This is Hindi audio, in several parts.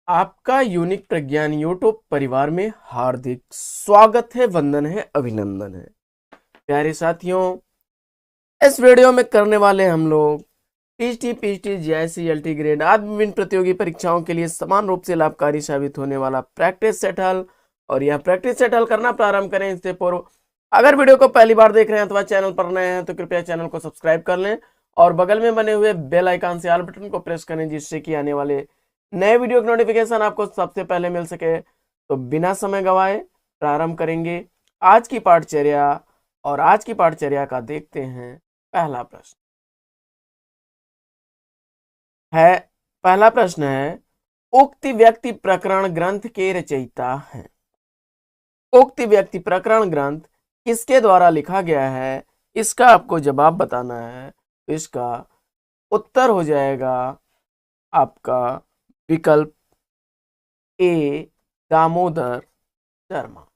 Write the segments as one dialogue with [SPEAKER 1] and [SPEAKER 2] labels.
[SPEAKER 1] आपका यूनिक प्रज्ञान यूट्यूब परिवार में हार्दिक स्वागत है, वंदन है, अभिनंदन है। प्यारे साथियों, इस वीडियो में करने वाले हम लोग TT, PT, GIC, LT grade आदि विभिन्न प्रतियोगी परीक्षाओं के लिए समान रूप से लाभकारी साबित होने वाला प्रैक्टिस सेट हल। और यह प्रैक्टिस सेट हल करना प्रारंभ करें इससे पूर्व अगर वीडियो को पहली बार देख रहे हैं अथवा चैनल पर नए हैं तो कृपया चैनल को सब्सक्राइब कर लें और बगल में बने हुए बेल आइकन से ऑल बटन को प्रेस करें, जिससे कि आने वाले नए वीडियो की नोटिफिकेशन आपको सबसे पहले मिल सके। तो बिना समय गवाए प्रारंभ करेंगे आज की पाठचर्या। और आज की पाठचर्या का देखते हैं पहला प्रश्न है। पहला प्रश्न है, उक्त व्यक्ति प्रकरण ग्रंथ के रचयिता हैं। उक्त व्यक्ति प्रकरण ग्रंथ किसके द्वारा लिखा गया है, इसका आपको जवाब बताना है। तो इसका उत्तर हो जाएगा आपका विकल्प ए, दामोदर शर्मा।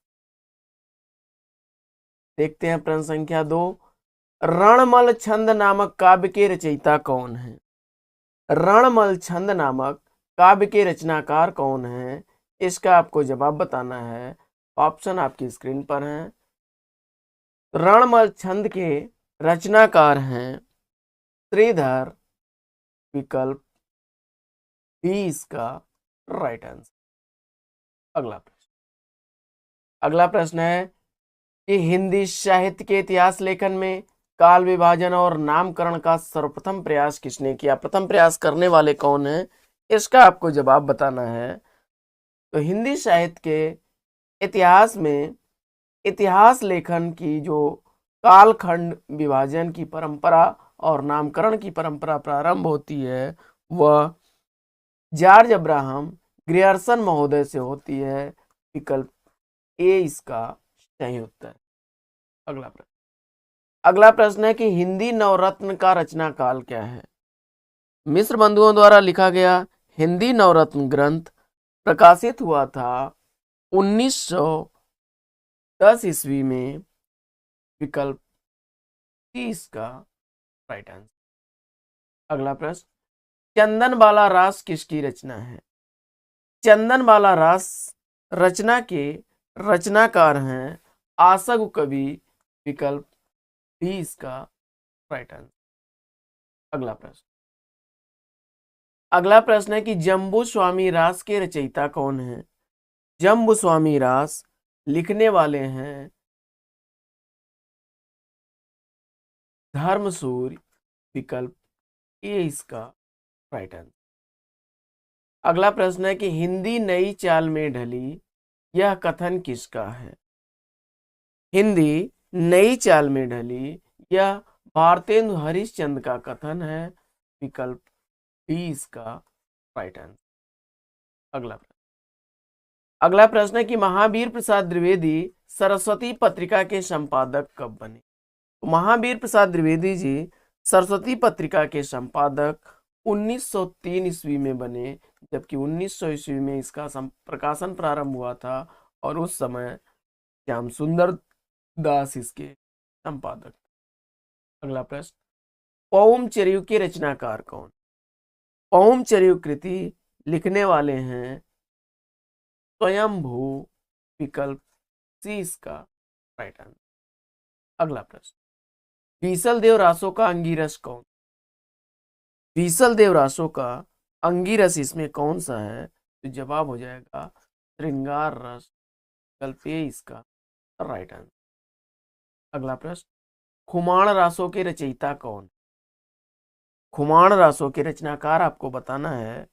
[SPEAKER 1] देखते हैं प्रश्न संख्या 2, रणमल छंद नामक काव्य के रचयिता कौन है। रणमल छंद नामक काव्य के रचनाकार कौन है, इसका आपको जवाब बताना है। ऑप्शन आपकी स्क्रीन पर हैं। रणमल छंद के रचनाकार हैं श्रीधर, विकल्प बी इसका राइट आंसर। अगला प्रश्न है कि हिंदी साहित्य के इतिहास लेखन में काल विभाजन और नामकरण का सर्वप्रथम प्रयास किसने किया। प्रथम प्रयास करने वाले कौन हैं, इसका आपको जवाब बताना है। तो हिंदी साहित्य के इतिहास में इतिहास लेखन की जो कालखंड विभाजन की परंपरा और नामकरण की परंपरा प्रारंभ होती है वह जॉर्ज अब्राहम ग्रियर्सन महोदय से होती है। विकल्प ए इसका सही उत्तर है। अगला प्रश्न है कि हिंदी नवरत्न का रचना काल क्या है। मिश्र बंधुओं द्वारा लिखा गया हिंदी नवरत्न ग्रंथ प्रकाशित हुआ था 1910 ईस्वी में। विकल्प सी इसका राइट आंसर। अगला प्रश्न, चंदन बाला रास किसकी रचना है। चंदन बाला रास रचना के रचनाकार हैं आशु कवि। विकल्प डी इसका राइट आंसर। अगला प्रश्न है कि जम्बू स्वामी रास के रचयिता कौन है। जम्बू स्वामी रास लिखने वाले हैं धर्मसूर्य। विकल्प ए इसका राइट आंसर। अगला प्रश्न है कि हिंदी नई चाल में ढली, यह कथन किसका है। हिंदी नई चाल में ढली, यह भारतेंदु हरिश्चंद्र का कथन है। विकल्प डी इसका राइट आंसर। अगला प्रश्न है कि महावीर प्रसाद द्विवेदी सरस्वती पत्रिका के संपादक कब बने। तो महावीर प्रसाद द्विवेदी जी सरस्वती पत्रिका के संपादक 1903 ईस्वी में बने, जबकि 1900 ईस्वी में इसका प्रकाशन प्रारंभ हुआ था और उस समय श्याम सुंदर दास इसके संपादक। अगला प्रश्न, पौम चरियु के रचनाकार कौन। पौम चरियु कृति लिखने वाले हैं स्वयंभू। विकल्प सी इसका राइट आंसर। अगला प्रश्न, बीसल देव रासो का अंगिरस कौन। बीसल देव रासो का अंगिरस इसमें कौन सा है, तो जवाब हो जाएगा श्रृंगार रस। विकल्प ए इसका राइट आंसर। अगला प्रश्न, खुमाण रासो के रचयिता कौन। खुमाण रासो के रचनाकार आपको बताना है।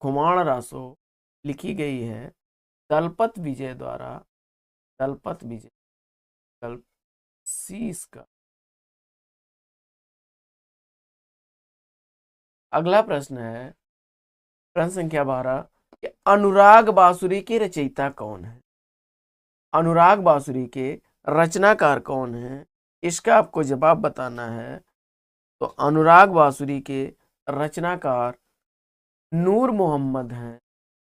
[SPEAKER 1] खुमाण रासो लिखी गई है दलपत विजय द्वारा। दलपत विजय। विकल्प सी इसका। अगला प्रश्न है प्रश्न संख्या 12, अनुराग बांसुरी के रचयिता कौन है। अनुराग बांसुरी के रचनाकार कौन है, इसका आपको जवाब बताना है। तो अनुराग बांसुरी के रचनाकार नूर मोहम्मद हैं।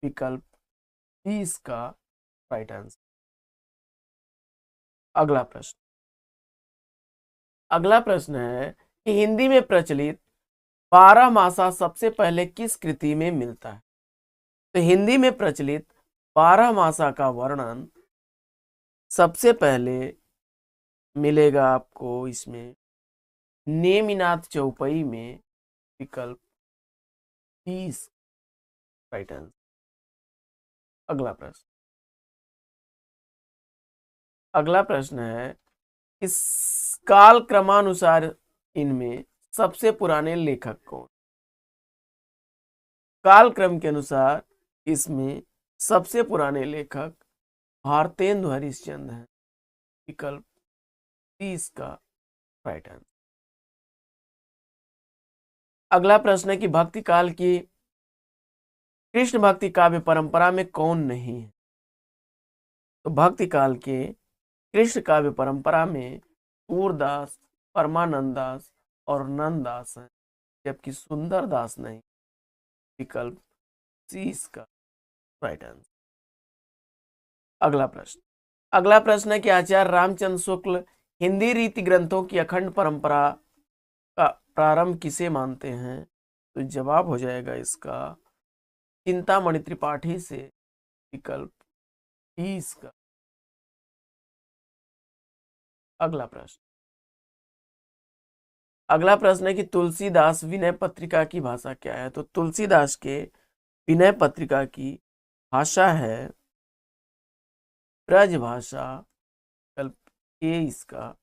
[SPEAKER 1] विकल्प बी इसका राइट आंसर। अगला प्रश्न है कि हिंदी में प्रचलित 12 मासा सबसे पहले किस कृति में मिलता है। तो हिंदी में प्रचलित 12 मासा का वर्णन सबसे पहले मिलेगा आपको इसमें नेमिनाथ चौपाई में, विकल्प 30 राइट आंसर। अगला प्रश्न, अगला प्रश्न है, इस काल क्रमानुसार इनमें सबसे पुराने लेखक कौन? काल क्रम के अनुसार इसमें सबसे पुराने लेखक भारतेंदु हरिश्चंद्र हैं, विकल्प 30 का राइट आंसर। अगला प्रश्न है कि भक्ति काल की कृष्ण भक्ति काव्य परंपरा में कौन नहीं है? तो भक्ति काल के कृष्ण काव्य परंपरा में सूरदास, परमानंद दास और नंददास हैं, जबकि सुंदर दास नहीं, विकल्प सी इसका राइट आंसर। अगला प्रश्न, अगला प्रश्न है कि आचार्य रामचंद्र शुक्ल हिंदी रीति ग्रंथों की अखंड परंपरा का प्रारंभ किसे मानते हैं? तो जवाब हो जाएगा इसका चिंतामणि त्रिपाठी से, विकल्प 20 का। अगला प्रश्न, अगला प्रश्न है कि तुलसीदास विनय पत्रिका की भाषा क्या है? तो तुलसीदास के विनय पत्रिका की भाषा है ब्रज भाषा, विकल्प ए इसका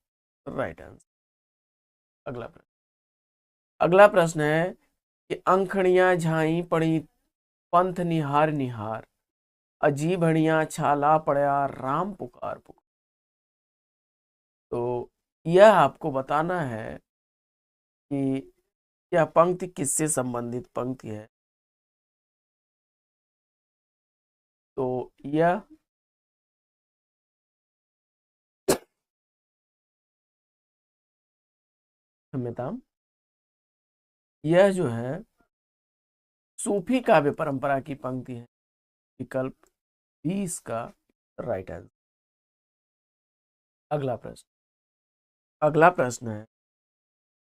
[SPEAKER 1] राइट आंसर। अगला प्रश्न, अगला प्रश्न है कि अंखड़ियां झाई पड़ी पंथ निहार निहार, अजीभड़ियां छाला पड़या राम पुकार पुकार। तो यह आपको बताना है कि यह पंक्ति किससे संबंधित पंक्ति है। तो यह क्षम्यता, यह जो है सूफी काव्य परंपरा की पंक्ति है, विकल्प 20 का राइट आंसर। अगला प्रश्न, अगला प्रश्न है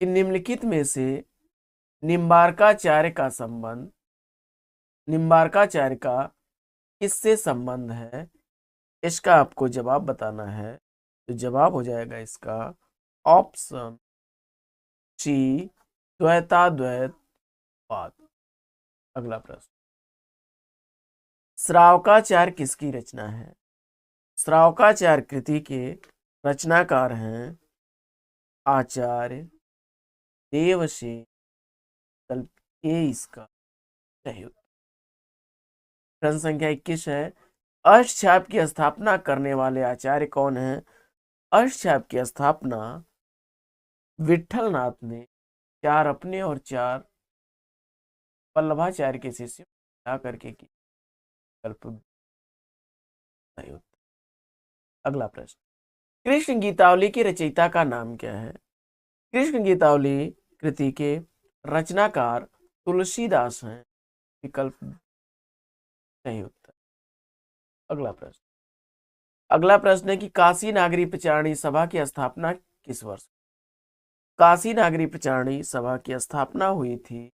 [SPEAKER 1] कि निम्नलिखित में से निम्बार्काचार्य का संबंध, निम्बार्काचार्य का किससे संबंध है? इसका आपको जवाब बताना है। तो जवाब हो जाएगा इसका ऑप्शन सी द्वैताद्वैतवाद। अगला प्रश्न, श्रावकाचार्य किसकी रचना है? श्रावकाचार्य कृति के रचनाकार हैं आचार्य देवसेन, विकल्प ए इसका सही उत्तर। प्रश्न संख्या 21 है, अष्टछाप की स्थापना करने वाले आचार्य कौन हैं? अष्टछाप की स्थापना विठलनाथ ने 4 अपने और 4 वल्लभाचार्य के शिष्यों मिला करके की, विकल्प सही उत्तर। अगला प्रश्न, कृष्ण गीतावली की रचयिता का नाम क्या है? कृष्ण गीतावली कृति के रचनाकार तुलसीदास हैं, विकल्प सही उत्तर। अगला प्रश्न, अगला प्रश्न है कि काशी नागरी प्रचारणी सभा की स्थापना किस वर्ष? काशी नागरी प्रचारणी सभा की स्थापना हुई थी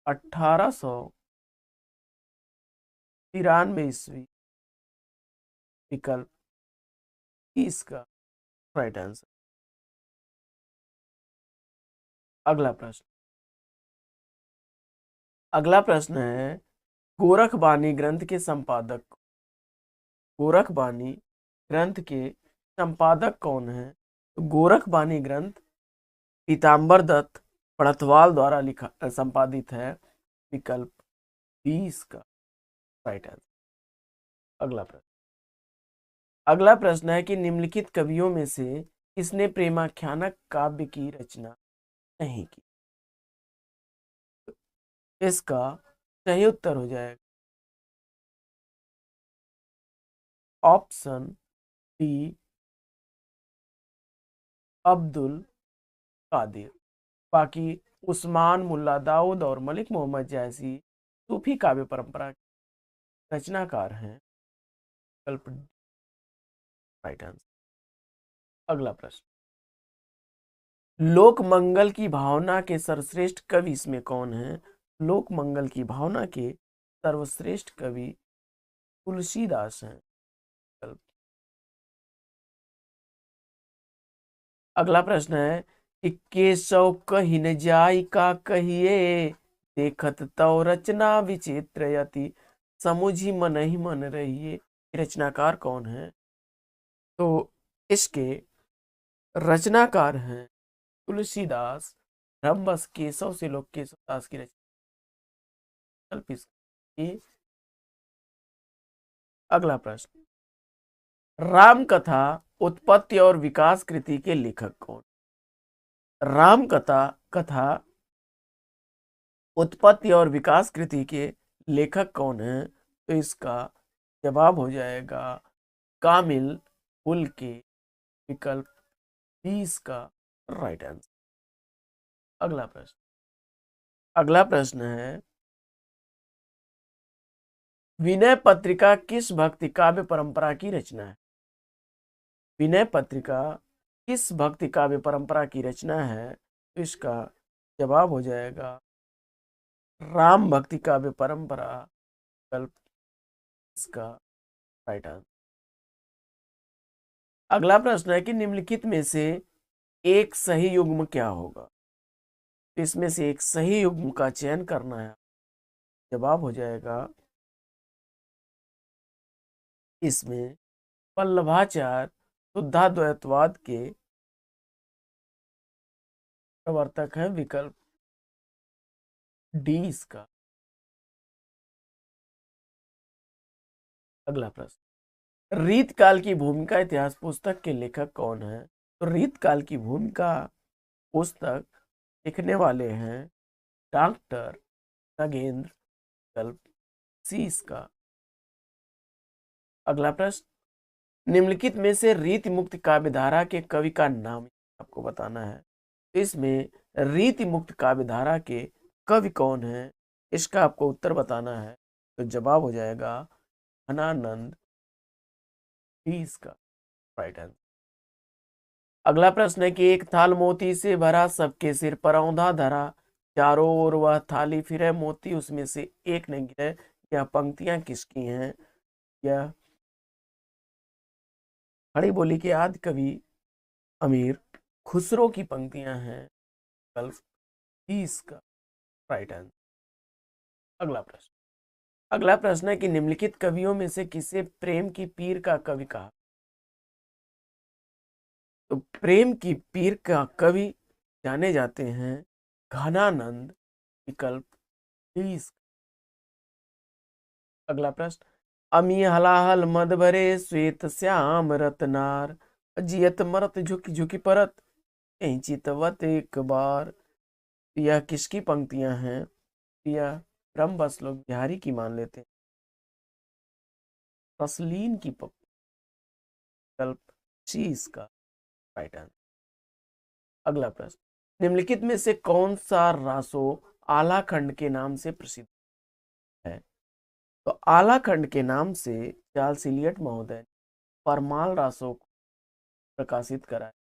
[SPEAKER 1] 1893 ईस्वी, विकल्प 30 का राइट आंसर। अगला प्रश्न, अगला प्रश्न है गोरखबानी ग्रंथ के संपादक, गोरखबानी ग्रंथ के संपादक कौन है? तो गोरखबानी ग्रंथ पीताम्बर दत्त पड़तवाल द्वारा लिखा संपादित है, विकल्प 20 का राइट आंसर। अगला प्रश्न, अगला प्रश्न है कि निम्नलिखित कवियों में से किसने प्रेमाख्यानक काव्य की रचना नहीं की? इसका सही उत्तर हो जाएगा ऑप्शन डी अब्दुल कादिर। बाकी उस्मान, मुल्ला दाऊद और मलिक मोहम्मद जैसी सूफी काव्य परंपरा के रचनाकार हैं, विकल्प राइट आंसर। अगला प्रश्न, लोक मंगल की भावना के सर्वश्रेष्ठ कवि इसमें कौन है? लोक मंगल की भावना के सर्वश्रेष्ठ कवि तुलसीदास हैं। अगला प्रश्न है कि केशव कहि न जाय का कहिए, देखत तव रचना विचित्र यति, समुझी मन ही मन रहिए। ये रचनाकार कौन है? तो इसके रचनाकार हैं तुलसीदास। रंबस केशव से लोग केशवदास की रचना। अगला प्रश्न, राम कथा उत्पत्ति और विकास कृति के लेखक कौन? राम कथा उत्पत्ति और विकास कृति के लेखक कौन है? तो इसका जवाब हो जाएगा कामिल कुल के, विकल्प 20 का राइट आंसर। अगला प्रश्न है, विनय पत्रिका किस भक्ति काव्य परंपरा की रचना है? विनय पत्रिका किस भक्ति काव्य परंपरा की रचना है? तो इसका जवाब हो जाएगा राम भक्ति काव्य परंपरा, विकल्प इसका राइट आंसर। अगला प्रश्न है कि निम्नलिखित में से एक सही युग्म क्या होगा? इसमें से एक सही युग्म का चयन करना है। जवाब हो जाएगा इसमें वल्लभाचार्य शुद्धाद्वैतवाद के प्रवर्तक हैं, विकल्प डी इसका। अगला प्रश्न, रीतकाल की भूमिका इतिहास पुस्तक के लेखक कौन है? तो रीतकाल की भूमिका पुस्तक लिखने वाले हैं डॉक्टर नगेंद्र, विकल्प सी इसका। अगला प्रश्न, निम्नलिखित में से रीति मुक्त काव्यधारा के कवि का नाम आपको बताना है। इसमें रीति मुक्त काव्यधारा के कवि कौन है? इसका आपको उत्तर बताना है। तो जवाब हो जाएगा घनानंद, इसका राइट आंसर। अगला प्रश्न है कि एक थाल मोती से भरा, सबके सिर पर औंधा धरा, चारों ओर वह थाली फिरे मोती उसमें से एक न गिरे। यह पंक्तियां किसकी हैं? यह खड़ी बोली के आदि कवि अमीर खुसरो की पंक्तियां हैं, विकल्प इसका राइट आंसर। अगला प्रश्न है कि निम्नलिखित कवियों में से किसे प्रेम की पीर का कवि कहा? तो प्रेम की पीर का कवि जाने जाते हैं घनानंद, विकल्प 20। अगला प्रश्न, अमी हलाहल मद भरे, श्वेत श्याम रतनार, जियत मरत झुकी झुकी परत, यही चितवत एक बार। यह किसकी पंक्तियां हैं? यह ब्रह्म बस लोग बिहारी की मान लेते हैं, तसलीन की पंक्ति, विकल्प सी इसका राइट आंसर। अगला प्रश्न, निम्नलिखित में से कौन सा रासो आलाखंड के नाम से प्रसिद्ध है? तो आलाखंड के नाम से चार्ल्स इलियट महोदय ने परमाल रासो को प्रकाशित करा है,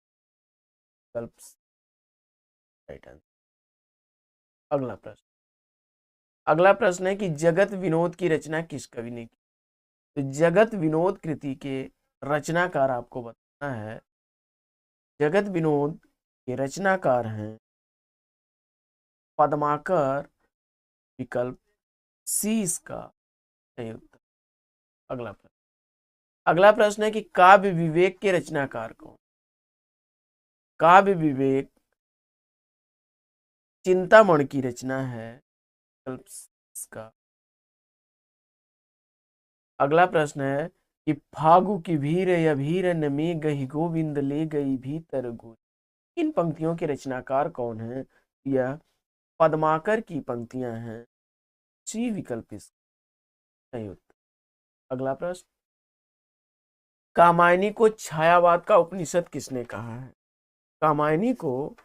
[SPEAKER 1] विकल्प राइट आंसर। अगला प्रश्न है कि जगत विनोद की रचना किस कवि ने की? तो जगत विनोद कृति के रचनाकार आपको बताना है। जगत विनोद के रचनाकार हैं पद्माकर, विकल्प सी इसका सही उत्तर। अगला प्रश्न है कि काव्य विवेक के रचनाकार कौन? काव्य विवेक चिंतामण की रचना है, विकल्प इसका। अगला प्रश्न है कि फागु की भीर या भीर न में गही गोविंद ले गई भीतर गोरी, इन पंक्तियों के रचनाकार कौन है? यह पद्माकर की पंक्तियां हैं, सी विकल्प इसका सही उत्तर। अगला प्रश्न, कामायनी को छायावाद का उपनिषद किसने कहा है? कामायनी को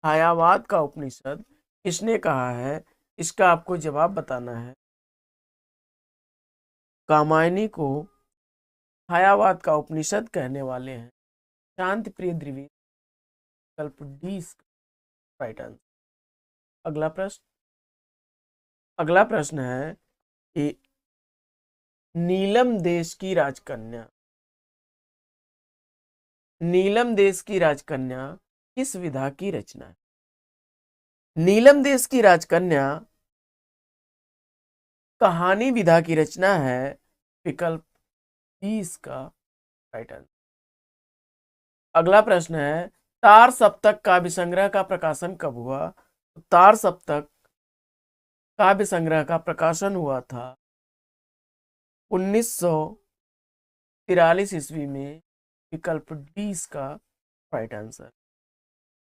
[SPEAKER 1] छायावाद का उपनिषद किसने कहा है? इसका आपको जवाब बताना है। कामायनी को छायावाद का उपनिषद कहने वाले हैं शांति प्रिय द्विवेदी, विकल्प डी राइट आंसर। अगला प्रश्न, अगला प्रश्न है कि नीलम देश की राजकन्या, नीलम देश की राजकन्या किस विधा की रचना है? नीलम देश की राजकन्या कहानी विधा की रचना है। विकल्प बी इसका राइट आंसर। अगला प्रश्न है तार सप्तक काव्य संग्रह का प्रकाशन कब हुआ? तार सप्तक काव्य संग्रह का प्रकाशन हुआ था 1943 ईस्वी में। विकल्प डी इसका राइट आंसर।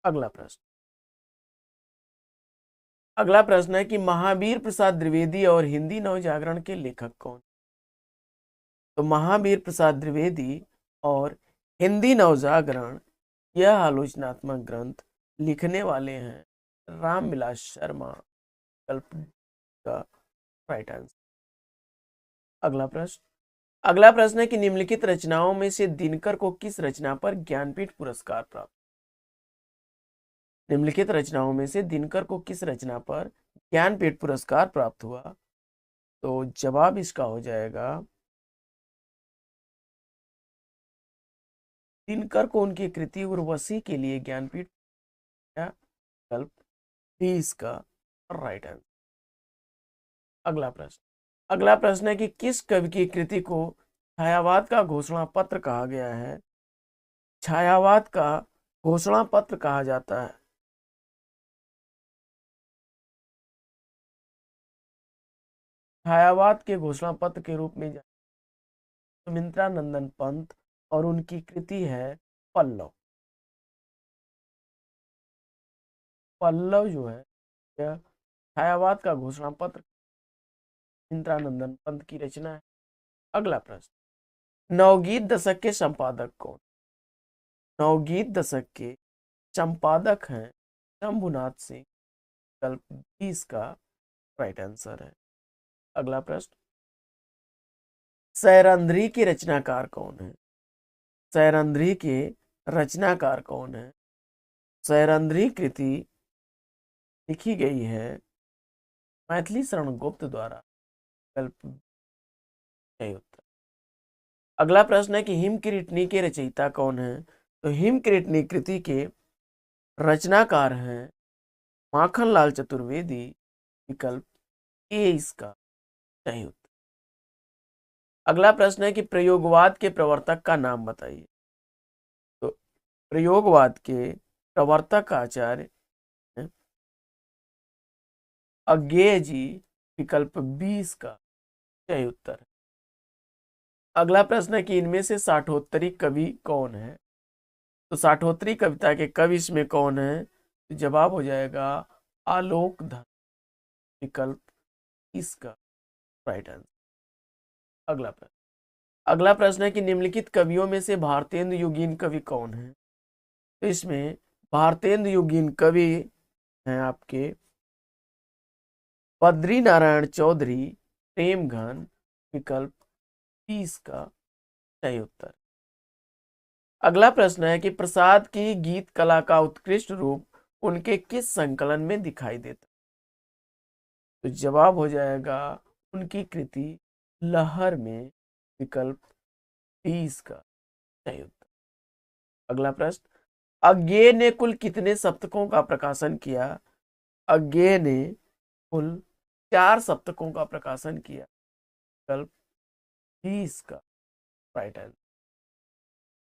[SPEAKER 1] अगला प्रश्न, अगला प्रश्न है कि महावीर प्रसाद द्विवेदी और हिंदी नवजागरण के लेखक कौन? तो महावीर प्रसाद द्विवेदी और हिंदी नवजागरण यह आलोचनात्मक ग्रंथ लिखने वाले हैं रामविलास शर्मा। विकल्प का राइट आंसर। अगला प्रश्न, अगला प्रश्न है कि निम्नलिखित रचनाओं में से दिनकर को किस रचना पर ज्ञानपीठ पुरस्कार प्राप्त? निम्नलिखित रचनाओं में से दिनकर को किस रचना पर ज्ञानपीठ पुरस्कार प्राप्त हुआ? तो जवाब इसका हो जाएगा दिनकर को उनकी कृति उर्वशी के लिए ज्ञानपीठ। विकल्प डी इसका राइट आंसर। अगला प्रश्न, अगला प्रश्न है कि किस कवि की कृति को छायावाद का घोषणा पत्र कहा गया है? छायावाद का घोषणा पत्र कहा जाता है। छायावाद के घोषणा पत्र के रूप में सुमित्रा नंदन पंत और उनकी कृति है पल्लव। पल्लव जो है यह छायावाद का घोषणा पत्र सुमित्रा नंदन पंत की रचना है। अगला प्रश्न, नवगीत दशक के संपादक कौन? नवगीत दशक के संपादक हैं शंभुनाथ सिंह। विकल्प बी इसका राइट आंसर है। अगला प्रश्न, सैरंध्री के रचनाकार कौन है? सैरंध्री के रचनाकार कौन है? सैरंध्री कृति लिखी गई है मैथिली शरण गुप्त द्वारा। विकल्प सही उत्तर। अगला प्रश्न है कि हिमकिरीटनी के रचयिता कौन है? तो हिमकिरीटनी कृति के रचनाकार हैं माखनलाल चतुर्वेदी। विकल्प ए इसका सही उत्तर। अगला प्रश्न है कि प्रयोगवाद के प्रवर्तक का नाम बताइए। तो प्रयोगवाद के प्रवर्तक आचार्य अज्ञेय जी। विकल्प 20 का सही उत्तर है। अगला प्रश्न है कि इनमें से साठोत्तरी कवि कौन है? तो साठोत्तरी कविता के कवि इसमें कौन है? तो जवाब हो जाएगा आलोक धन। विकल्प इसका राइट आंसर। अगला प्रश्न, अगला प्रश्न है कि निम्नलिखित कवियों में से भारतेंदु युगीन कवि कौन है? तो इसमें भारतेंदु युगीन कवि हैं आपके बद्री नारायण चौधरी प्रेमघन। विकल्प 30 का सही उत्तर। अगला प्रश्न है कि प्रसाद की गीत कला का उत्कृष्ट रूप उनके किस संकलन में दिखाई देता? तो जवाब हो जाएगा उनकी कृति लहर में। विकल्प 30 का सही उत्तर। अगला प्रश्न, अज्ञेय ने कुल कितने सप्तकों का प्रकाशन किया? अज्ञेय ने कुल 4 सप्तकों का प्रकाशन किया। विकल्प 30 का राइट आंसर।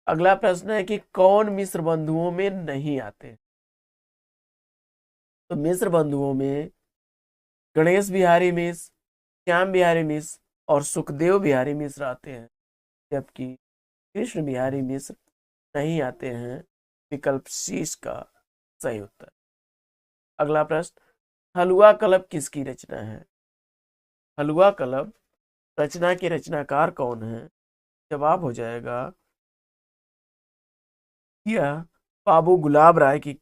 [SPEAKER 1] अगला प्रश्न है कि कौन मिश्र बंधुओं में नहीं आते? तो मिश्र बंधुओं में गणेश बिहारी मिश्र, श्याम बिहारी मिश्र और सुखदेव बिहारी मिश्र आते हैं, जबकि कृष्ण बिहारी मिश्र नहीं आते हैं। विकल्प सी का सही उत्तर। अगला प्रश्न, हलवा कलब किसकी रचना है? हलवा कलब रचना के रचनाकार कौन है? जवाब हो जाएगा यह बाबू गुलाब राय की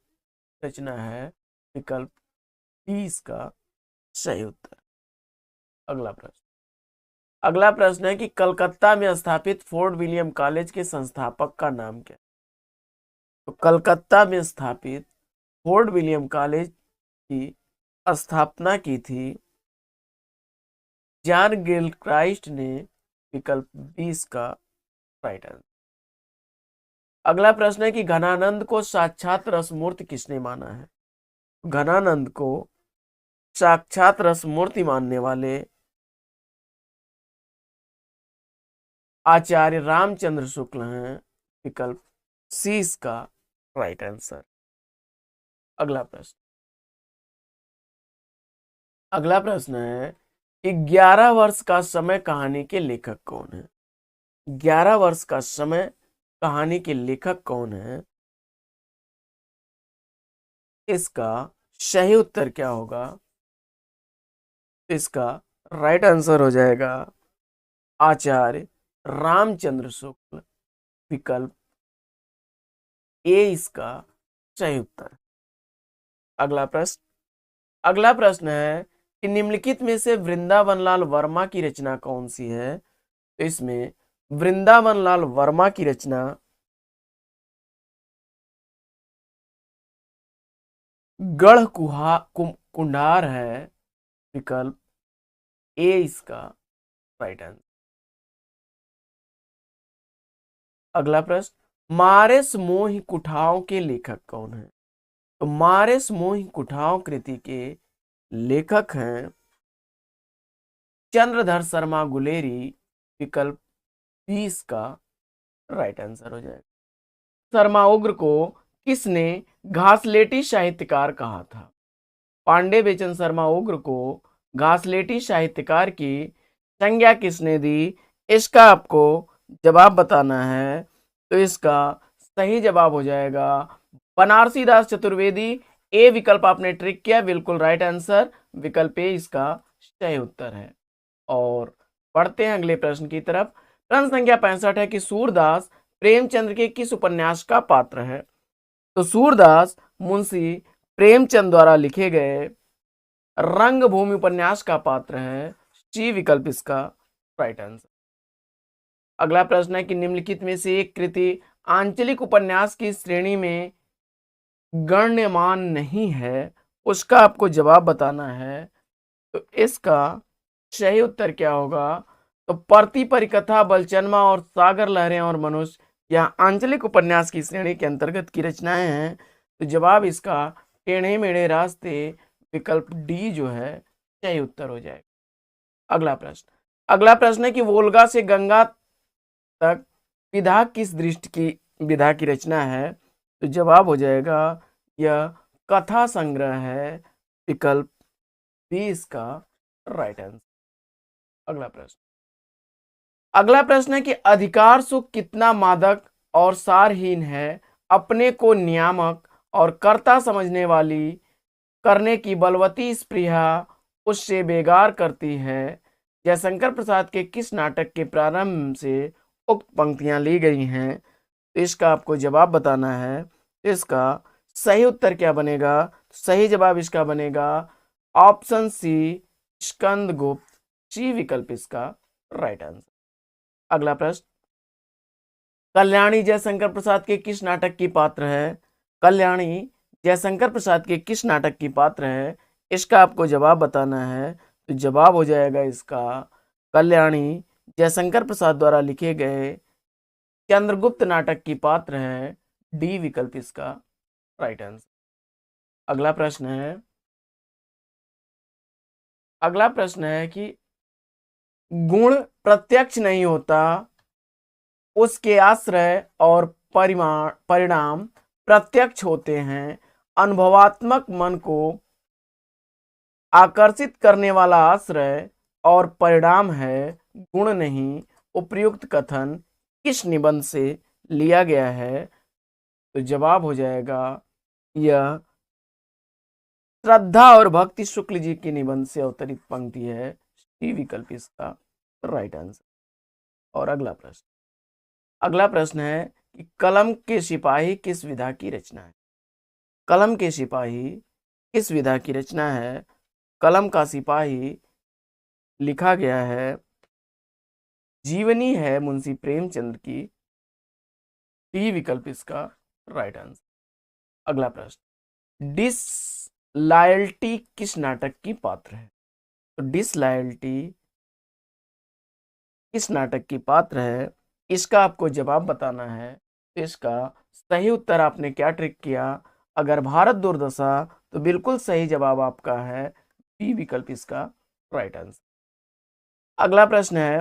[SPEAKER 1] रचना है। विकल्प 30 का सही उत्तर। अगला प्रश्न, अगला प्रश्न है कि कलकत्ता में स्थापित फोर्ट विलियम कॉलेज के संस्थापक का नाम क्या है? तो कलकत्ता में स्थापित फोर्ट विलियम कॉलेज की स्थापना की थी जॉन गिलक्राइस्ट ने, विकल्प बी इसका राइट आंसर। अगला प्रश्न है कि घनानंद को साक्षात रसमूर्ति किसने माना है? घनानंद को साक्षात रसमूर्ति मानने वाले आचार्य रामचंद्र शुक्ल हैं, विकल्प सी इसका राइट आंसर। अगला प्रश्न, अगला प्रश्न है कि 11 वर्ष का समय कहानी के लेखक कौन है? 11 वर्ष का समय कहानी के लेखक कौन है? इसका सही उत्तर क्या होगा? इसका राइट आंसर हो जाएगा आचार्य रामचंद्र शुक्ल, विकल्प ए इसका सही उत्तर। अगला प्रश्न, अगला प्रश्न है कि निम्नलिखित में से वृंदावन लाल वर्मा की रचना कौन सी है? तो इसमें वृंदावन लाल वर्मा की रचना गढ़ कुंडार है, विकल्प ए इसका राइट आंसर। अगला प्रश्न, मारेस मोहि कुठाओं के लेखक कौन है? तो मारेस मोहि कुठाओं कृति के लेखक हैं चंद्रधर शर्मा गुलेरी, विकल्प बी इसका राइट आंसर हो जाएगा। शर्मा उग्र को किसने घासलेटी साहित्यकार कहा था? पांडे बेचन शर्मा उग्र को घासलेटी साहित्यकार की संज्ञा किसने दी? इसका आपको जवाब बताना है। तो इसका सही जवाब हो जाएगा बनारसी दास चतुर्वेदी। ए विकल्प आपने ट्रिक किया, बिल्कुल राइट आंसर, विकल्प ए इसका सही उत्तर है। और पढ़ते हैं अगले प्रश्न की तरफ। प्रश्न संख्या 65 है कि सूरदास प्रेमचंद्र के किस उपन्यास का पात्र है? तो सूरदास मुंशी प्रेमचंद द्वारा लिखे गए रंगभूमि उपन्यास का पात्र है, सी विकल्प इसका राइट आंसर। अगला प्रश्न है कि निम्नलिखित में से एक कृति आंचलिक उपन्यास की श्रेणी में गण्यमान नहीं है, उसका आपको जवाब बताना है। तो इसका सही उत्तर क्या होगा? तो परती परिकथा, बलचनमा और सागर लहरें और मनुष्य यह आंचलिक उपन्यास की श्रेणी के अंतर्गत की रचनाएं हैं। तो जवाब इसका टेढ़े मेढ़े रास्ते, विकल्प डी जो है सही उत्तर हो जाएगा। अगला प्रश्न, अगला प्रश्न है कि वोल्गा से गंगा तक विधा किस दृष्टि की विधा की रचना है? तो जवाब हो जाएगा यह कथा संग्रह है, विकल्प बी इसका राइट आंसर। अगला प्रश्न, अगला प्रश्न है कि अधिकार सुख कितना मादक और सारहीन है, अपने को नियामक और कर्ता समझने वाली करने की बलवती स्पृहा उससे बेगार करती है। जयशंकर प्रसाद के किस नाटक के प्रारंभ से उक्त पंक्तियां ली गई हैं? तो इसका आपको जवाब बताना है। इसका सही उत्तर क्या बनेगा? सही जवाब इसका बनेगा ऑप्शन सी स्कंदगुप्त, सी विकल्प इसका राइट आंसर। अगला प्रश्न, कल्याणी जयशंकर प्रसाद के किस नाटक की पात्र है? कल्याणी जयशंकर प्रसाद के किस नाटक की पात्र है? इसका आपको जवाब बताना है। तो जवाब हो जाएगा इसका कल्याणी जयशंकर प्रसाद द्वारा लिखे गए चंद्रगुप्त नाटक की पात्र है, डी विकल्प इसका राइट आंसर। अगला प्रश्न है, अगला प्रश्न है कि गुण प्रत्यक्ष नहीं होता, उसके आश्रय और परिणाम प्रत्यक्ष होते हैं। अनुभवात्मक मन को आकर्षित करने वाला आश्रय और परिणाम है, गुण नहीं। उपयुक्त कथन किस निबंध से लिया गया है? तो जवाब हो जाएगा यह श्रद्धा और भक्ति शुक्ल जी के निबंध से अवतरित पंक्ति है, सी विकल्प इसका राइट आंसर। और अगला प्रश्न, अगला प्रश्न है कि कलम के सिपाही किस विधा की रचना है? कलम के सिपाही किस विधा की रचना है? कलम का सिपाही लिखा गया है, जीवनी है मुंशी प्रेमचंद की, डी विकल्प इसका राइट आंसर। अगला प्रश्न, डिसलॉयल्टी किस नाटक की पात्र है? तो डिसलॉयल्टी किस नाटक की पात्र है, इसका आपको जवाब बताना है। तो इसका सही उत्तर आपने क्या ट्रिक किया, अगर भारत दुर्दशा, तो बिल्कुल सही जवाब आपका है बी विकल्प इसका राइट आंसर। अगला प्रश्न है,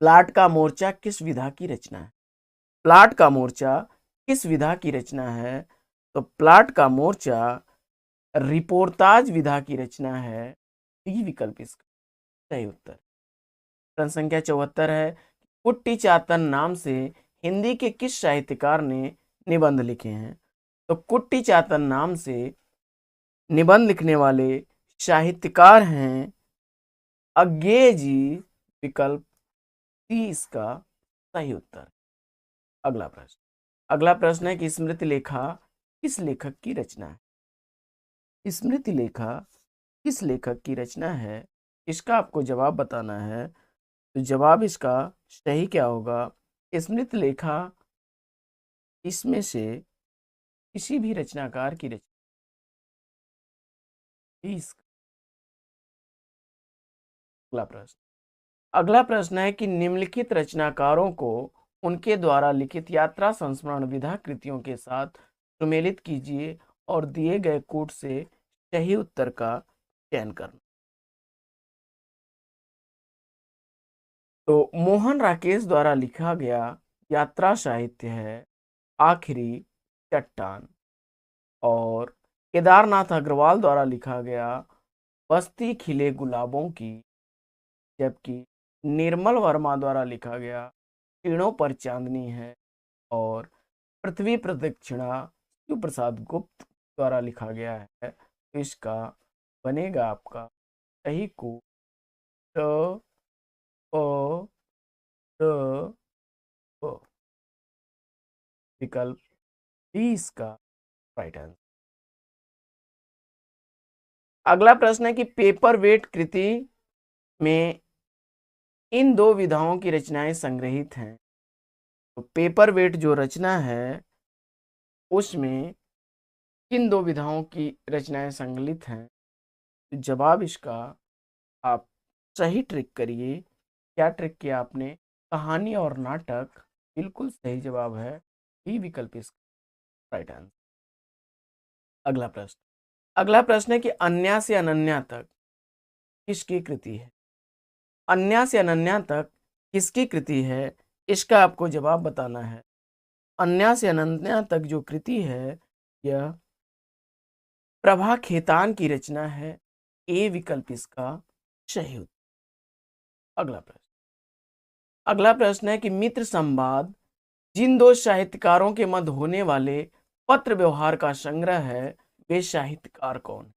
[SPEAKER 1] प्लाट का मोर्चा किस विधा की रचना है? प्लाट का मोर्चा किस विधा की रचना है? तो प्लाट का मोर्चा रिपोर्ताज विधा की रचना है, डी विकल्प इसका सही उत्तर। प्रश्न संख्या 74 है, कुट्टी चातन नाम से हिंदी के किस साहित्यकार ने निबंध लिखे हैं? तो कुट्टी चातन नाम से निबंध लिखने वाले साहित्यकार हैं अज्ञेय जी, विकल्प सी इसका सही उत्तर। अगला प्रश्न, अगला प्रश्न है कि स्मृति लेखा किस लेखक की रचना है? स्मृति लेखा किस लेखक की रचना है, इसका आपको जवाब बताना है। तो जवाब इसका सही क्या होगा, स्मृति लेखा इसमें से किसी भी रचनाकार की रचना। अगला प्रश्न, अगला प्रश्न है कि निम्नलिखित रचनाकारों को उनके द्वारा लिखित यात्रा संस्मरण विधा कृतियों के साथ सुमेलित कीजिए और दिए गए कोट से सही उत्तर का चयन करना। तो मोहन राकेश द्वारा लिखा गया यात्रा साहित्य है आखिरी चट्टान, और केदारनाथ अग्रवाल द्वारा लिखा गया बस्ती खिले गुलाबों की, जबकि निर्मल वर्मा द्वारा लिखा गया किरणों पर चांदनी है, और पृथ्वी प्रदक्षिणा शिव प्रसाद गुप्त द्वारा लिखा गया है। तो इसका बनेगा आपका सही को ट प ट प, विकल्प डी इसका राइट आंसर। अगला प्रश्न है कि पेपर वेट कृति में इन दो विधाओं की रचनाएं संग्रहित हैं। तो पेपर वेट जो रचना है उसमें किन दो विधाओं की रचनाएं संकलित हैं? तो जवाब इसका आप सही ट्रिक करिए। क्या ट्रिक किया आपने, कहानी और नाटक, बिल्कुल सही जवाब है बी विकल्प इसका राइट आंसर। अगला प्रश्न, अगला प्रश्न है कि अन्या से अनन्या तक किसकी कृति है? अन्या से अनन्या तक किसकी कृति है, इसका आपको जवाब बताना है। अन्या से अनन्या तक जो कृति है यह प्रभा खेतान की रचना है, ए विकल्प इसका सही उत्तर। अगला प्रश्न, अगला प्रश्न है कि मित्र संवाद जिन दो साहित्यकारों के मध्य होने वाले पत्र व्यवहार का संग्रह है, वे साहित्यकार कौन?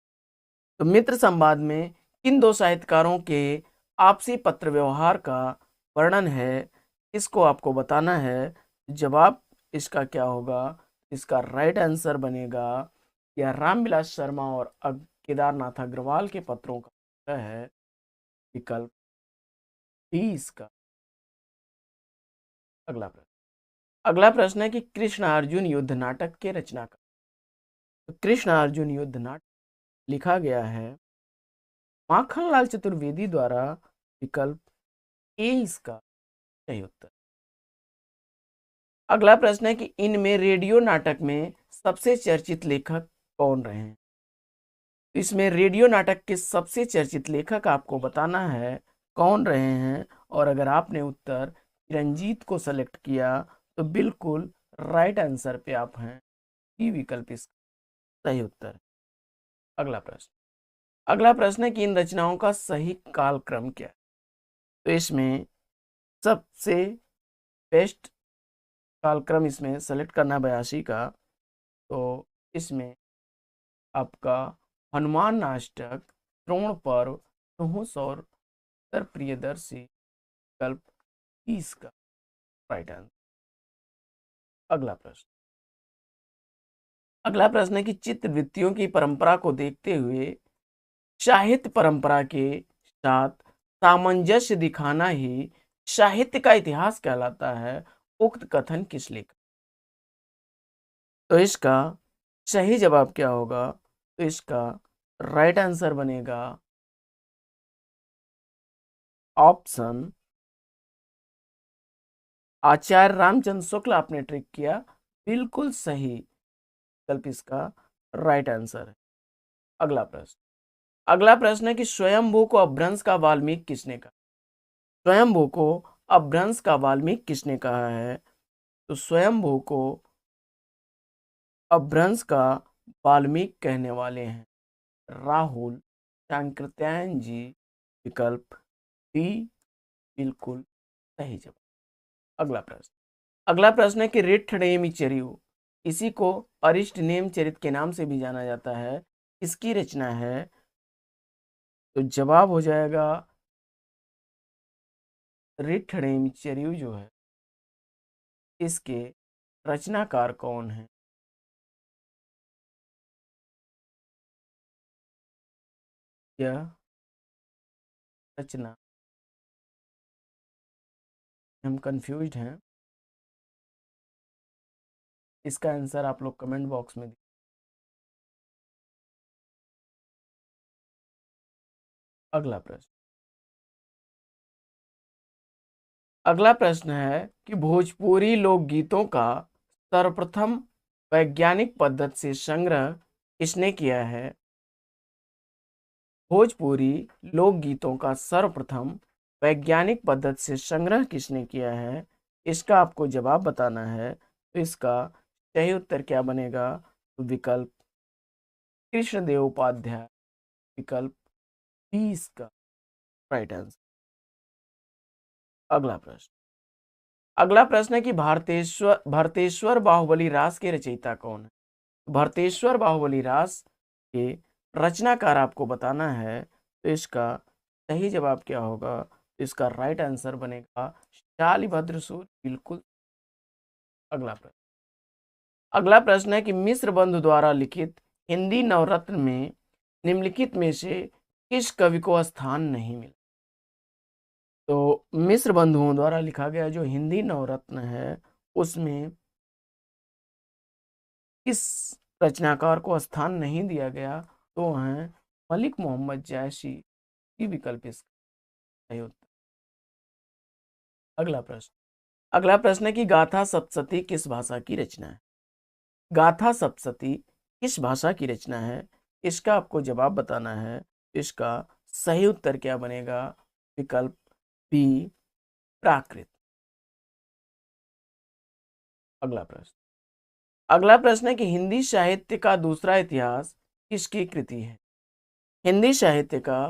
[SPEAKER 1] तो मित्र संवाद में किन दो साहित्यकारों के आपसी पत्र व्यवहार का वर्णन है, इसको आपको बताना है। जवाब इसका क्या होगा, इसका राइट आंसर बनेगा या रामविलास शर्मा और केदारनाथ अग्रवाल के पत्रों का है, विकल्प डी इसका। अगला प्रश्न, अगला प्रश्न है कि कृष्ण अर्जुन युद्ध नाटक के रचनाकार। तो कृष्ण अर्जुन युद्ध नाटक लिखा गया है माखनलाल चतुर्वेदी द्वारा, विकल्प ए इसका सही उत्तर। अगला प्रश्न है कि इनमें रेडियो नाटक में सबसे चर्चित लेखक कौन रहे हैं? इसमें रेडियो नाटक के सबसे चर्चित लेखक आपको बताना है कौन रहे हैं, और अगर आपने उत्तर रंजीत को सेलेक्ट किया तो बिल्कुल राइट आंसर पे आप हैं, ई विकल्प इसका सही उत्तर। अगला प्रश्न, अगला प्रश्न है कि इन रचनाओं का सही कालक्रम क्या है? तो इसमें सबसे बेस्ट कालक्रम इसमें सेलेक्ट करना है 82 का, तो इसमें आपका हनुमान नाटक, द्रोण पर्व, नुहुस और उत्तर प्रियदर्शी, विकल्प 30 का राइट आंसर। अगला प्रश्न, अगला प्रश्न है कि चित्रवृत्तियों की परंपरा को देखते हुए साहित्य परंपरा के साथ सामंजस्य दिखाना ही साहित्य का इतिहास कहलाता है, उक्त कथन किस लेखक? तो इसका सही जवाब क्या होगा, तो इसका राइट आंसर बनेगा ऑप्शन आचार्य रामचंद्र शुक्ल आपने ट्रिक किया, बिल्कुल सही विकल्प इसका राइट आंसर है। अगला प्रश्न, अगला प्रश्न है कि स्वयंभू को अपभ्रंश का वाल्मीकि किसने कहा? स्वयंभू को अपभ्रंश का वाल्मीकि किसने कहा है? तो स्वयंभू को अपभ्रंश का वाल्मीकि कहने वाले हैं राहुल शांकृत्यायन जी। विकल्प डी बिल्कुल सही जवाब। अगला प्रश्न, अगला प्रश्न है कि रिट्ठनेमिचर्यु, इसी को अरिष्ट नेम चरित के नाम से भी जाना जाता है, इसकी रचना है? तो जवाब हो जाएगा रिट्ठनेमिचर्यु जो है, इसके रचनाकार कौन है? यह रचना, हम कंफ्यूज्ड हैं, इसका आंसर आप लोग कमेंट बॉक्स में। अगला प्रश्न, अगला प्रश्न है कि भोजपुरी लोकगीतों का सर्वप्रथम वैज्ञानिक पद्धति से संग्रह किसने किया है? भोजपुरी लोकगीतों का सर्वप्रथम वैज्ञानिक पद्धति से संग्रह किसने किया है? इसका आपको जवाब बताना है। तो इसका सही उत्तर क्या बनेगा? तो विकल्प कृष्णदेव उपाध्याय, विकल्प बी इसका राइट आंसर। अगला प्रश्न, अगला प्रश्न है कि भरतेश्वर बाहुबली रास के रचयिता कौन है? भरतेश्वर बाहुबली रास के रचनाकार आपको बताना है। तो इसका सही जवाब क्या होगा? तो इसका राइट आंसर बनेगा शालिभद्र सूर्य, बिल्कुल। अगला प्रश्न, अगला प्रश्न है कि मिश्र बंधु द्वारा लिखित हिंदी नवरत्न में निम्नलिखित में से किस कवि को स्थान नहीं मिला? तो मिश्र बंधुओं द्वारा लिखा गया जो हिंदी नवरत्न है, उसमें किस रचनाकार को स्थान नहीं दिया गया? तो हैं मलिक मोहम्मद जैशी की। विकल्प इसका सही उत्तर। अगला प्रश्न, अगला प्रश्न है कि गाथा सप्तशती किस भाषा की रचना है? गाथा सप्तशती किस भाषा की रचना है? इसका आपको जवाब बताना है। इसका सही उत्तर क्या बनेगा? विकल्प बी प्राकृत। अगला प्रश्न, अगला प्रश्न है कि हिंदी साहित्य का दूसरा इतिहास किसकी कृति है? हिंदी साहित्य का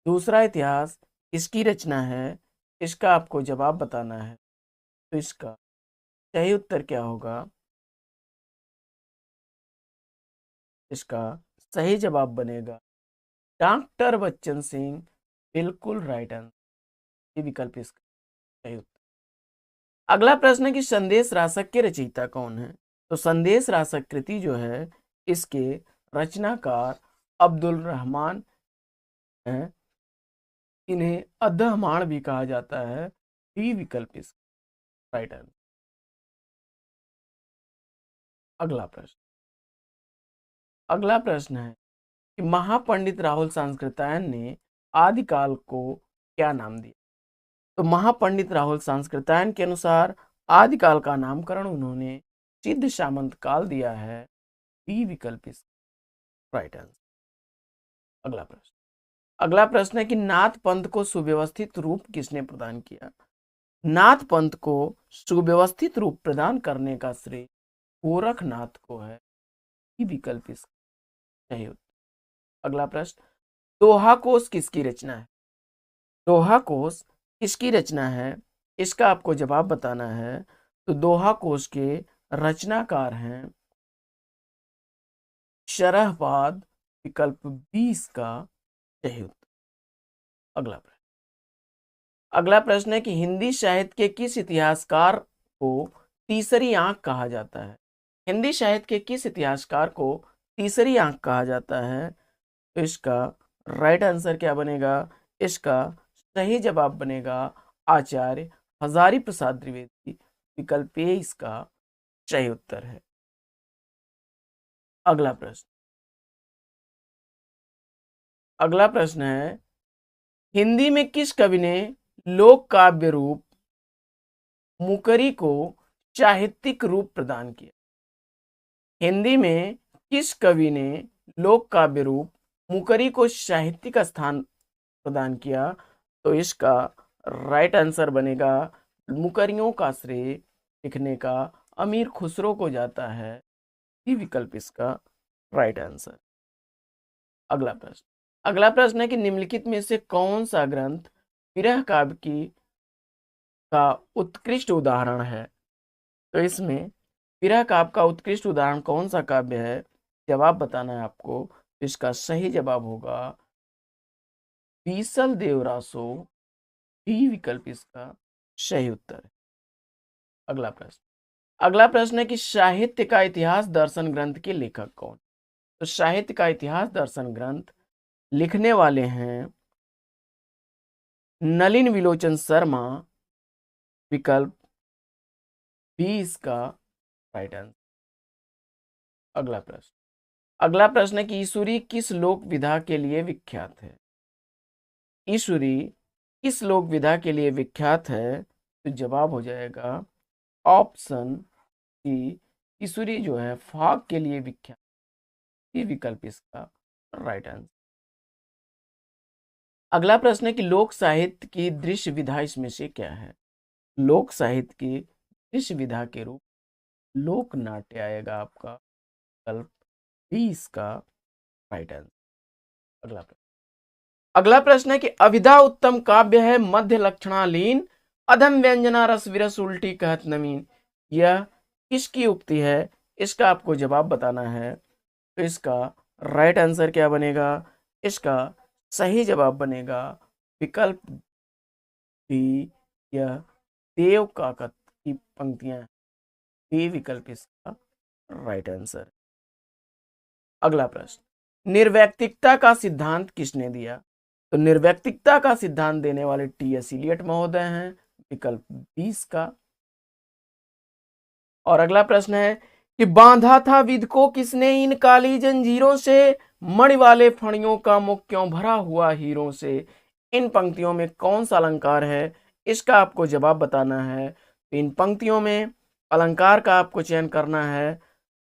[SPEAKER 1] दूसरा इतिहास किसकी रचना है? इसका आपको जवाब बताना है। तो इसका सही उत्तर क्या होगा? इसका सही जवाब बनेगा डॉक्टर बच्चन सिंह, बिल्कुल राइट आंसर। ये विकल्प इसका सही उत्तर। अगला प्रश्न है कि संदेश रासक के रचयिता कौन है? तो संदेश रासक कृति जो है, इसके रचनाकार अब्दुल रहमान हैं। इन्हें अद्धमाण भी कहा जाता है। बी विकल्प इसका राइट आंसर। अगला प्रश्न, अगला प्रश्न है कि महापंडित राहुल सांस्कृत्यायन ने आदिकाल को क्या नाम दिया? तो महापंडित राहुल सांस्कृत्यायन के अनुसार आदिकाल का नामकरण उन्होंने सिद्ध सामंत काल दिया है। बी विकल्प इसका राइट आंसर। अगला प्रश्न, अगला प्रश्न है कि नाथ पंथ को सुव्यवस्थित रूप किसने प्रदान किया? नाथ पंथ को सुव्यवस्थित रूप प्रदान करने का श्रेय गोरखनाथ को है। बी विकल्प इसका सही उत्तर। अगला प्रश्न, दोहा कोश किसकी रचना है? दोहा कोश किसकी रचना है? इसका आपको जवाब बताना है। तो दोहा कोश के रचनाकार हैं शरहपाद, विकल्प 20 का सही उत्तर। अगला प्रश्न, अगला प्रश्न है कि हिंदी साहित्य के किस इतिहासकार को तीसरी आंख कहा जाता है? हिंदी साहित्य के किस इतिहासकार को तीसरी आंख कहा जाता है? तो इसका राइट आंसर क्या बनेगा? इसका सही जवाब बनेगा आचार्य हजारी प्रसाद द्विवेदी। विकल्प ए इसका सही उत्तर है। अगला प्रश्न, अगला प्रश्न है हिंदी में किस कवि ने लोक काव्य रूप मुकरी को साहित्यिक रूप प्रदान किया? हिंदी में किस कवि ने लोक काव्य रूप मुकरी को साहित्यिक स्थान प्रदान किया? तो इसका राइट आंसर बनेगा, मुकरियों का श्रेय लिखने का अमीर खुसरो को जाता है। ये विकल्प इसका राइट आंसर। अगला प्रश्न है कि निम्नलिखित में से कौन सा ग्रंथ विरह काव्य की का उत्कृष्ट उदाहरण है? तो इसमें विरह काव्य का उत्कृष्ट उदाहरण कौन सा काव्य है, जवाब बताना है आपको। तो इसका सही जवाब होगा बीसल देवरासो। डी विकल्प इसका सही उत्तर है। अगला प्रश्न है कि साहित्य का इतिहास दर्शन ग्रंथ के लेखक कौन? तो साहित्य का इतिहास दर्शन ग्रंथ लिखने वाले हैं नलिन विलोचन शर्मा। विकल्प बी इसका राइट आंसर। अगला प्रश्न है कि ईश्वरी किस लोक विधा के लिए विख्यात है? ईश्वरी किस लोक विधा के लिए विख्यात है? तो जवाब हो जाएगा ऑप्शन सी, ईश्वरी जो है फाग के लिए विख्यात। ये विकल्प इसका राइट आंसर। अगला प्रश्न है कि लोक साहित्य की दृश्य विधा इसमें से क्या है? लोक साहित्य की दृश्य विधा के रूप लोक नाट्य आएगा आपका। विकल्प बी इसका राइट आंसर। अगला प्रश्न है कि अभिधा उत्तम काव्य है मध्य लक्षणालीन अधम व्यंजना रस विरस उल्टी कहत नवीन। यह किसकी उक्ति है? इसका आपको जवाब बताना है। तो इसका राइट आंसर क्या बनेगा? इसका सही जवाब बनेगा विकल्प बी, यह देव काकत की पंक्तियां। बी विकल्प इसका राइट आंसर। अगला प्रश्न, निर्वैयक्तिकता का सिद्धांत किसने दिया? तो निर्वैयक्तिकता का सिद्धांत देने वाले टी.एस. इलियट महोदय हैं। विकल्प 20 का। और अगला प्रश्न है कि बांधा था विध को किसने इन काली जंजीरों से, मणि वाले फणियों का मुख क्यों भरा हुआ हीरों से। इन पंक्तियों में कौन सा अलंकार है? इसका आपको जवाब बताना है। इन पंक्तियों में अलंकार का आपको चयन करना है।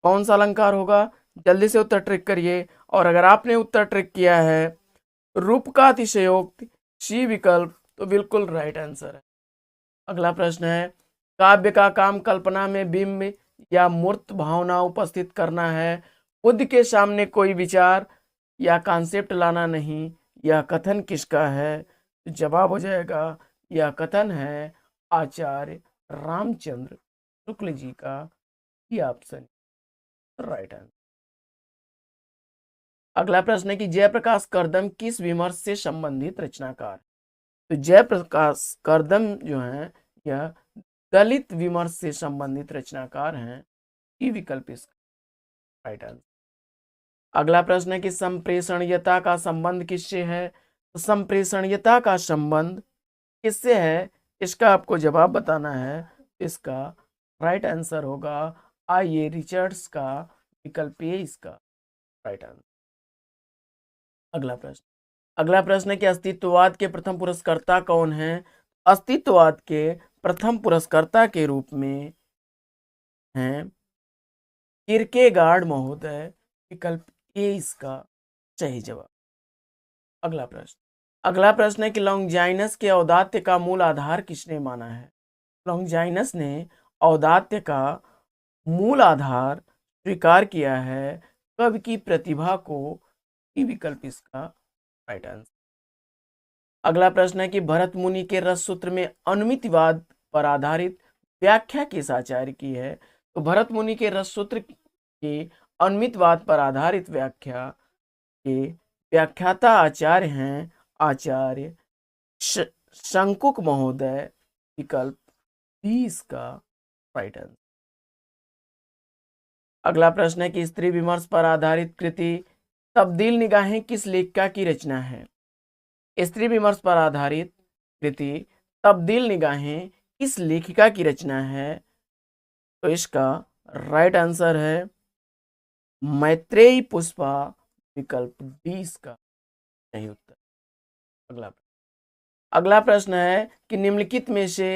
[SPEAKER 1] कौन सा अलंकार होगा? जल्दी से उत्तर ट्रिक करिए। और अगर आपने उत्तर ट्रिक किया है रूप का अतिशयोक्ति सी विकल्प, तो बिल्कुल राइट आंसर है। अगला प्रश्न है काव्य का काम कल्पना में बिंब या मूर्त भावना उपस्थित करना है, खुद के सामने कोई विचार या कॉन्सेप्ट लाना नहीं। यह कथन किसका है? जवाब हो जाएगा यह कथन है आचार्य रामचंद्र शुक्ल जी का। ही ऑप्शन राइट आंसर। अगला प्रश्न है कि जयप्रकाश करदम किस विमर्श से संबंधित रचनाकार? तो जयप्रकाश करदम जो है यह दलित विमर्श से संबंधित रचनाकार हैं। ई विकल्प इसका राइट आंसर। अगला प्रश्न है कि संप्रेषणीयता का संबंध किससे है? तो संप्रेषणीयता का संबंध किससे है? इसका आपको जवाब बताना है। इसका राइट आंसर होगा आइए रिचर्ड्स का। विकल्प ए इसका राइट आंसर। अगला प्रश्न है कि अस्तित्ववाद के प्रथम पुरस्कर्ता कौन है? अस्तित्ववाद के प्रथम पुरस्कर्ता के रूप में हैं किरकेगार्ड महोदय। विकल्प ए इसका सही जवाब। अगला प्रश्न है कि लॉन्गिनस के औदात्य का मूल आधार किसने माना है? लॉन्गिनस ने औदात्य का मूल आधार स्वीकार किया है कवि की प्रतिभा को। ई विकल्प इसका राइट आंसर। अगला प्रश्न है कि भरत मुनि के रस सूत्र में अनुमितिवाद पर आधारित व्याख्या किस आचार्य की है? तो भरत मुनि के रस सूत्र की अनुमितवाद पर आधारित व्याख्या के व्याख्याता आचार्य हैं आचार्य शंकुक महोदय। विकल्प बी इसका राइट आंसर। अगला प्रश्न है कि स्त्री विमर्श पर आधारित कृति तब्दील निगाहें किस लेखिका की रचना है? स्त्री विमर्श पर आधारित कृति तब्दील निगाहें किस लेखिका की रचना है? तो इसका राइट आंसर है मैत्रेयी पुष्पा। विकल्प डी इसका सही उत्तर। अगला प्रश्न है कि निम्नलिखित में से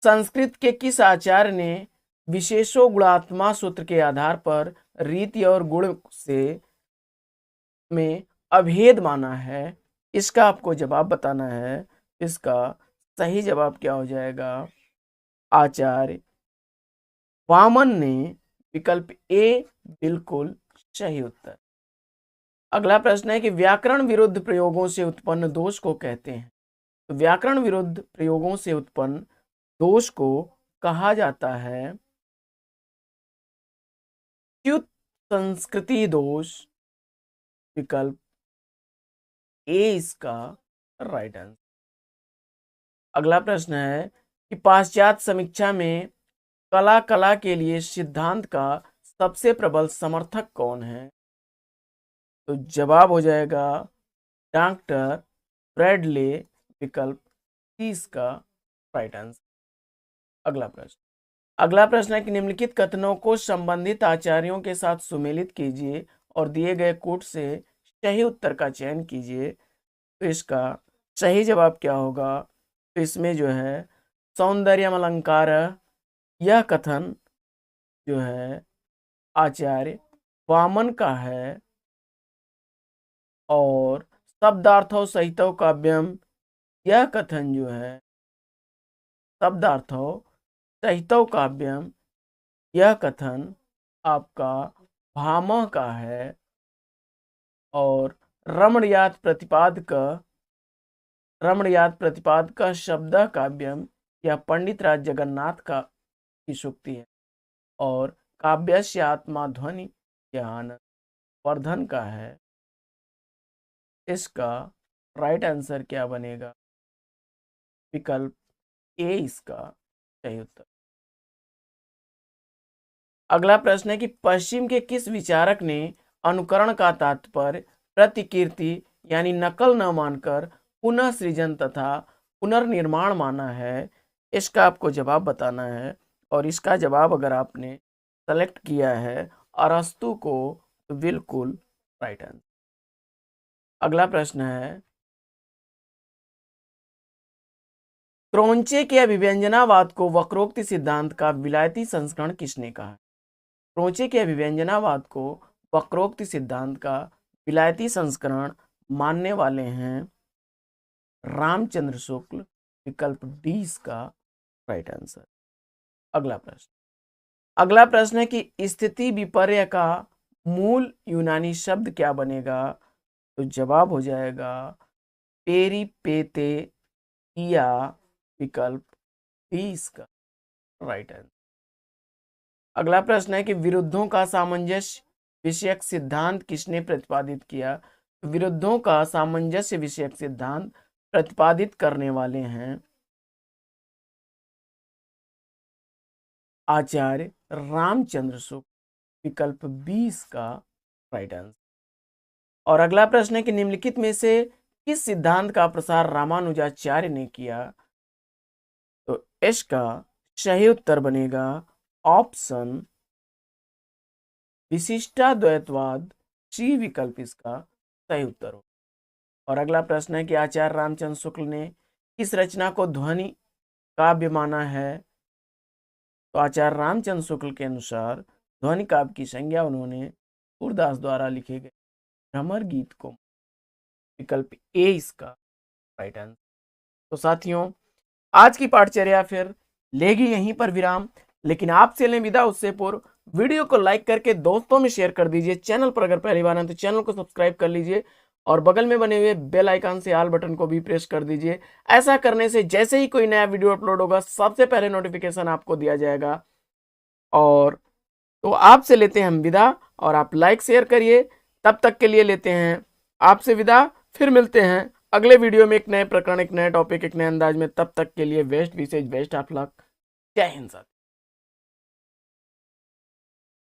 [SPEAKER 1] संस्कृत के किस आचार्य ने विशेषो गुणात्मा सूत्र के आधार पर रीति और गुण से में अभेद माना है? इसका आपको जवाब बताना है। इसका सही जवाब क्या हो जाएगा? आचार्य वामन ने। विकल्प ए बिल्कुल सही उत्तर। अगला प्रश्न है कि व्याकरण विरुद्ध प्रयोगों से उत्पन्न दोष को कहते हैं। तो व्याकरण विरुद्ध प्रयोगों से उत्पन्न दोष को कहा जाता है च्युत संस्कृति दोष। विकल्प ए इसका राइट आंसर। अगला प्रश्न है कि पाश्चात्य समीक्षा में कला के लिए सिद्धांत का सबसे प्रबल समर्थक कौन है? तो जवाब हो जाएगा डॉक्टर ब्रैडले। विकल्प सी इसका राइट आंसर। अगला प्रश्न है कि निम्नलिखित कथनों को संबंधित आचार्यों के साथ सुमेलित कीजिए और दिए गए कोट से सही उत्तर का चयन कीजिए। तो इसका सही जवाब क्या होगा? तो इसमें जो है सौंदर्यम अलंकार, यह कथन जो है आचार्य वामन का है। और शब्दार्थो सहितो काव्यम, यह कथन जो है शब्दार्थो सहितो काव्यम, यह कथन आपका भामह का है। और रमणीयात प्रतिपादक शब्द काव्यम, यह पंडित राज जगन्नाथ का की सूक्ति है। और काव्यस्य आत्मा ध्वनि, यह आनंद वर्धन का है। इसका राइट आंसर क्या बनेगा? विकल्प ए इसका सही उत्तर। अगला प्रश्न है कि पश्चिम के किस विचारक ने अनुकरण का तात्पर्य प्रतिकीर्ति यानी नकल न मानकर पुनः सृजन तथा पुनर्निर्माण माना है? इसका आपको जवाब बताना है। और इसका जवाब अगर आपने सेलेक्ट किया है अरस्तु को, तो बिल्कुल राइट आंसर। अगला प्रश्न है क्रोंचे के अभिव्यंजनावाद को वक्रोक्ति सिद्धांत का विलायती संस्करण किसने कहा? क्रोंचे के अभिव्यंजनावाद को वक्रोक्ति सिद्धांत का विलायती संस्करण मानने वाले हैं रामचंद्र शुक्ल। विकल्प डी इसका राइट आंसर। अगला प्रश्न है कि स्थिति विपर्य का मूल यूनानी शब्द क्या बनेगा? तो जवाब हो जाएगा पेरिपेतेइया। विकल्प डी इसका राइट आंसर। अगला प्रश्न है कि विरुद्धों का सामंजस्य विषयक सिद्धांत किसने प्रतिपादित किया? विरुद्धों का सामंजस्य विषयक सिद्धांत प्रतिपादित करने वाले हैं आचार्य रामचंद्र शुक्ल। विकल्प 20 का राइट आंसर। और अगला प्रश्न है कि निम्नलिखित में से किस सिद्धांत का प्रसार रामानुजाचार्य ने किया? तो इसका सही उत्तर बनेगा ऑप्शन विशिष्टाद्वैतवाद, सी विकल्प इसका सही उत्तर हो। और अगला प्रश्न है कि आचार्य रामचंद्र शुक्ल ने किस रचना को ध्वनि काव्य माना है? तो आचार्य रामचंद्र शुक्ल के अनुसार ध्वनि काव्य की संज्ञा उन्होंने सूरदास द्वारा लिखे गए भ्रमर गीत को। विकल्प ए इसका राइट आंसर। तो साथियों, आज की पाठचर्या फिर लेगी यहीं पर विराम, लेकिन आपसे लें विदा उससे पूर्व वीडियो को लाइक करके दोस्तों में शेयर कर दीजिए। चैनल पर अगर पहली बार हैं तो चैनल को सब्सक्राइब कर लीजिए और बगल में बने हुए बेल आइकन से ऑल बटन को भी प्रेस कर दीजिए। ऐसा करने से जैसे ही कोई नया वीडियो अपलोड होगा सबसे पहले नोटिफिकेशन आपको दिया जाएगा। और तो आपसे लेते हैं हम विदा, और आप लाइक शेयर करिए। तब तक के लिए लेते हैं आपसे विदा, फिर मिलते हैं अगले वीडियो में एक नए प्रकरण, एक नए टॉपिक, एक नए अंदाज में। तब तक के लिए बेस्ट विशेष बेस्ट ऑफ लक। जय हिंद।